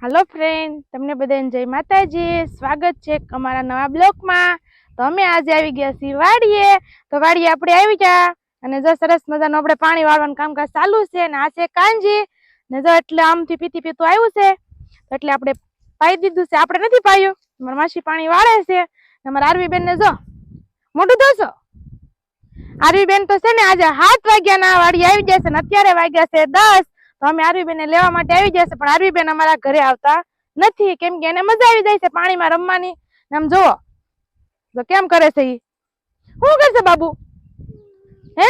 Hello friend, तमने बधाने जय माताजी। स्वागत छे अमारा नवा ब्लॉग में। तो अमे आज आई गया छी वाड़ीए। तो वाड़ीए आपणे आई गया अने जो सरस मजानो आपणे पाणी वाळवानुं कामकाज चालू छे ने आ छे कांजी ने जो એટલે આમથી પીતી પીતું આવ્યું છે એટલે આપણે પાઈ દીધું છે। આપણે નથી પાયું, મારી માસી પાણી વાળે છે ને મારા આરવી બેન ને જો મોઢું ધોશો। આરવી બેન તો છે ને આજે 7 વાગ્યાના વાડી આવી જશે ને અત્યારે વાગ્યા છે 10। तो अमे आरवी बेन ने लेवा माटे आवी जशे पण आरवी बेन अमारा घरे आवता नथी केम के एने मजा आवी जाय छे पाणी में रमवानी। आम जोवो तो केम करे छे। શું કરશે બાબુ? હે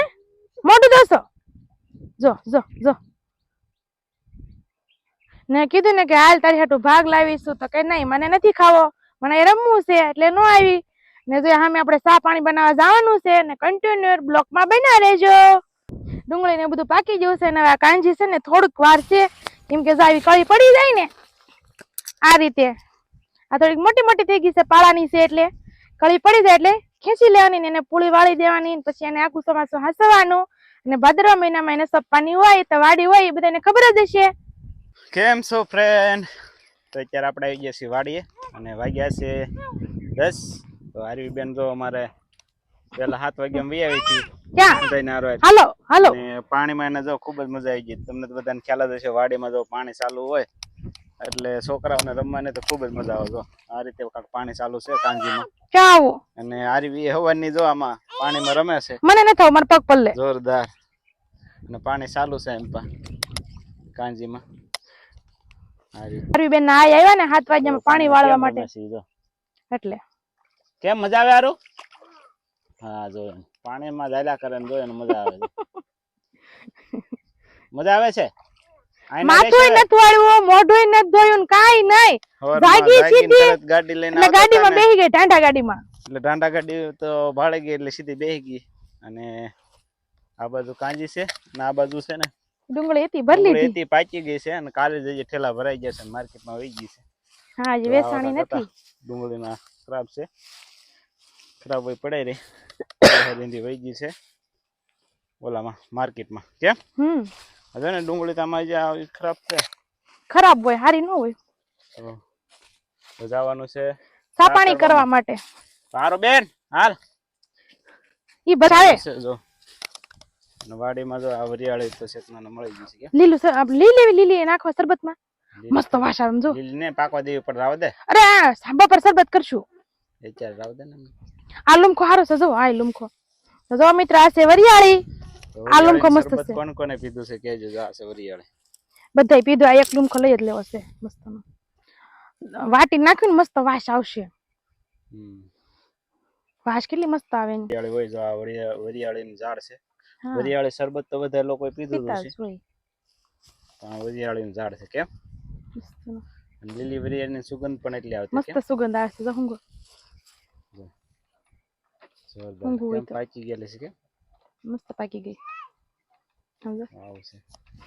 મોઢું ધોશો? જો જો જો ને કીધું ને કે હાલ તારી હાટુ ભાગ લાવીશું તો કે નહીં મને નથી ખાવો, મને રમવું છે એટલે નો આવી ને। જો સામે આપણે ચા પાણી બનાવવા જવાનું છે ને કન્ટિન્યુઅર બ્લોક માં બના રહેજો। डूंगळी ने बधुं पाकी गयुं छे ने आ कांजी छे ने थोड़ुंक वार छे केम के जावी कळी पड़ी जाय ने आ रीते आ थोड़ी मोटी मोटी थई गई छे पाळानी छे એટલે कळी पड़ी जाय એટલે खेंची लेवानी ने पूरी वाळी देवानी पछी एने आखुं समासुं हसवानुं અને ભાદરવા મહિનામાં એને સપ્પાની હોય તો વાડી હોય એ બધાને ખબર જ હશે। કેમ છો ફ્રેન્ડ? તો અત્યારે આપણે આવી ગયા છીએ વાડીએ અને વાગ્યા છે 10। તો આરવી બેન જો અમારે પહેલા 7 વાગ્યામાં વી આવી હતી ક્યાં જઈને આરો હાલો હાલો અને પાણીમાં એને જો ખૂબ જ મજા આવી ગઈ। તમને તો બધાને ખ્યાલ જ હશે વાડીમાં જો પાણી ચાલુ હોય એટલે છોકરાઓને રમવાની તો ખૂબ જ મજા આવે। જો આ રીતે કાક પાણી ચાલુ છે કાંજીમાં ક્યાં અને આરવી હવાની જો આમાં પાણીમાં રમે છે। મને ન થાવ માર પગ પલ્લે જોરદાર અને પાણી ચાલુ છે એમ પા કાંજીમાં। આરવી બેન ના આવ્યા ને 7 વાગ્યામાં પાણી વાળવા માટે એટલે કેમ મજા આવે આરું? હા જો પાણીમાં જાયલા કરે ને જો એને મજા આવે છે। મજા આવે છે। માથુંય નથી વાળ્યું, મોઢુંય નથી ધોયું, કાઈ નહીં, જાગી સીધી ગાડી લઈને એટલે ગાડીમાં બેહી ગઈ ટાંટા ગાડીમાં। એટલે ટાંટા ગાડી તો ભાડે ગઈ એટલે સીધી બેહી ગઈ અને આ બાજુ કાંજી છે અને આ બાજુ છે ને ડુંગળી હતી ભરલી હતી હતી પાકી ગઈ છે અને કાલે જઈએ ઠેલા ભરાઈ ગયા છે માર્કેટમાં વહી ગઈ છે। હા જે વેચાણી નથી ડુંગળીના ખરાબ છે, ખરાબ હોય પડાઈ રહી હરીંદી વહી ગઈ છે ઓલામાં માર્કેટમાં। કેમ હવે ને ડુંગળી તો આમાં જે ખરાબ છે, ખરાબ હોય હારી ન હોય તો જવાનું છે ચા પાણી કરવા માટે। સારો બેન હાલ ઈ બરાવે જો વાડીમાં જો આ વરિયાળી તો શેતનાને મળી ગઈ છે। લીલું સર આપ લીલી લીલી નાખો શરબતમાં મસ્ત વાસ આવે જો। લીલી ને પાકવા દેવી પણ રાવ દે। અરે સાંબા પર શરબત કરશું અત્યારે રાવ દે ને। આ લુમખો હારો છે જો આ લુમખો તો જો મિત્ર આ છે વરિયાળી। આ લુમખો મસ્ત છે। કોણ કોને પીધું છે કેજો જો આ છે વરિયાળી બધાય પીધું। આ એક લુમખો લઈ જ લેવો છે મસ્તનો વાટી નાખીને મસ્ત વાસ આવશે। વાસ કેટલી મસ્ત આવે ને વરિયાળી હોય જો આ વરિયાળીનું ઝાડ છે। વરિયાળી શરબત તો બધા લોકો પીધું છે પણ વરિયાળીનું ઝાડ છે। કેમ લીલી વરિયાળીની સુગંધ પણ એટલી આવતી મસ્ત સુગંધ આવે છે જો હુંગો જોરદાર કેમ પાકી ગયેલી છે કે મસ્ત પાકી ગઈ સમજો આવશે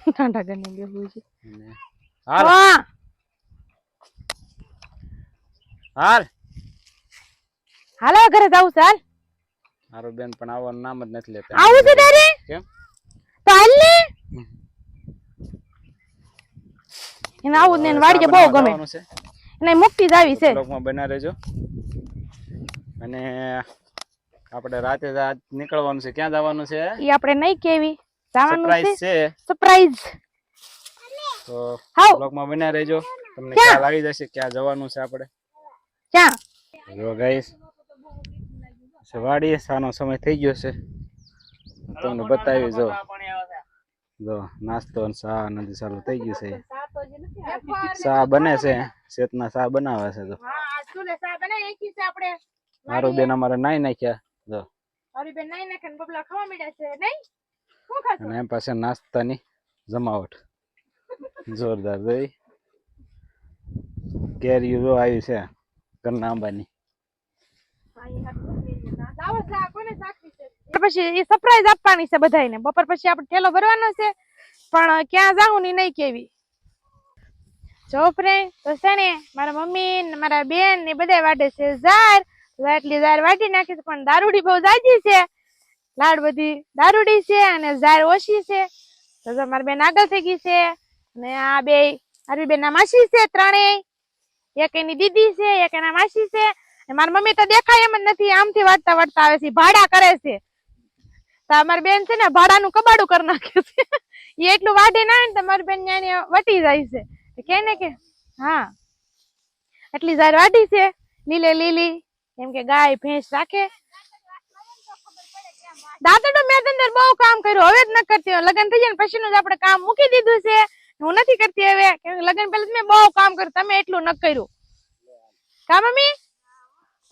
ઠંડા ગને બેહું છે હાલ હાલ હાલો ઘરે જાવ છે હાલ મારો બેન પણ આવવાનું નામ જ નથી લેતા। આવું છે તારે કેમ તો હાલ ને એને આવું ને વાડીએ બહુ ગમે એને મુક્તિ જ આવી છે। બ્લોગમાં બના રહેજો અને આપણે રાતે નીકળવાનું છે। ક્યાં જવાનું છે ઈ આપણે નહીં કેવી જવાનું છે સરપ્રાઈઝ। તો બ્લોગમાં બના રહેજો તમને ખ્યાલ આવી જશે ક્યાં જવાનું છે આપણે। ક્યાં જો ગાઈસ વાડીએ સાનો સમય થઈ ગયો છે તમને બતાવી જો જો નાસ્તો અને ચા નથી ચાલુ થઈ ગયું છે। ચા બને છે શેતના ચા બનાવે છે જો મારું બેન અમારે નાઈ નાખ્યા જો મારી બેન નાઈ નાખે ને બબલા ખાવા મળ્યા છે નહીં શું ખાશો અને એમ પાસે નાસ્તાની જમાવટ જોરદાર જોઈ કેરી જો આવી છે ઘરના આંબાની। પછી એ સરપ્રાઈઝ આપવાની છે બધાને। બપોર પછી આપણે ઠેલો ભરવાનો છે પણ ક્યાં જાવું ની નહીં કેવી। જો ફ્રેન્ડ તો છે ને મારા મમ્મી ને મારા બેન ને બધા વાટે છે ઝાર એટલી ઝાર વાટી નાખી છે પણ દારૂડી બહુ જાજી છે। લાડ બધી દારૂડી છે અને ઝાર ઓછી છે તો જો મારી બેન આગળ થઈ ગઈ છે અને આ બે મારી બેન ના માસી છે ત્રણેય, એક એની દીદી છે, એક એના માસી છે. મારી મમ્મી તો દેખાય એમ જ નથી, આમથી વાટતા વાટતા આવે છે, ભાડા કરે છે. તો અમારી બેન છે ને ભાડાનું કબાડું કરી નાખે છે. એ એટલું વાઢી ના ને તો મારી બેન ન્યા વટી જાય છે કે ને કે હા એટલી જાર વાઢી છે લીલે લીલી, કેમ કે ગાય ભેંસ રાખે. દાંતડું મેં અંદર બહુ કામ કર્યું, હવે જ ન કરતી. લગ્ન થઈ જાય ને પછી નું જ આપણે કામ મૂકી દીધું છે, હું નથી કરતી હવે. કેમ કે લગ્ન પહેલા મેં બહુ કામ કર્યું, તમે એટલું ન કર્યું કા મમ્મી?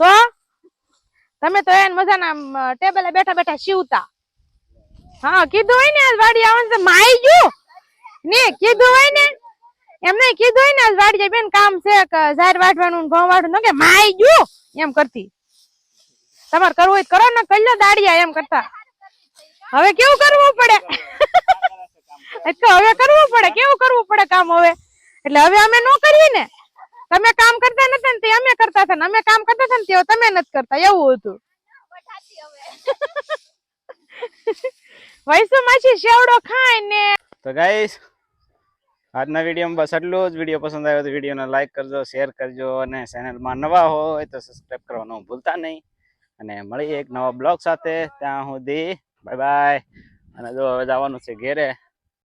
તો તમે તો એને મજાના ટેબલે બેઠા બેઠા સીવતા. હા કીધું હોય ને આજ વાડી આવવાનું છે, માઈ ગયું ને કીધું હોય ને, એમને કીધું હોય ને આજ વાડી બેન કામ છે ઝાર વાટવાનું ઘઉં વાટવાનું, કે માઈ ગયું એમ કરતી. તમારે કરવું હોય કરો ને, કરી લો દાડિયા એમ કરતા. હવે કેવું કરવું પડે? હવે કરવું પડે, કેવું કરવું પડે કામ હવે? એટલે હવે અમે નો કરીએ ને, તમે કામ કરતા નતા ને તે અમે કરતા હતા, ને અમે કામ કરતા હતા ને તે તમે નથી કરતા, એવું હતું. વૈસુ માછી શેવડો ખાય ને. તો ગાઈસ આજના વિડીયોમાં બસ એટલું જ. વિડીયો પસંદ આવ્યો તો વિડીયોને લાઈક કરજો, શેર કરજો, અને ચેનલમાં નવા હોય તો સબસ્ક્રાઇબ કરવાનું ભૂલતા નહીં. અને મળીએ એક નવા બ્લોગ સાથે, ત્યાં સુધી બાય બાય. અને જો હવે જવાનું છે ઘેરે.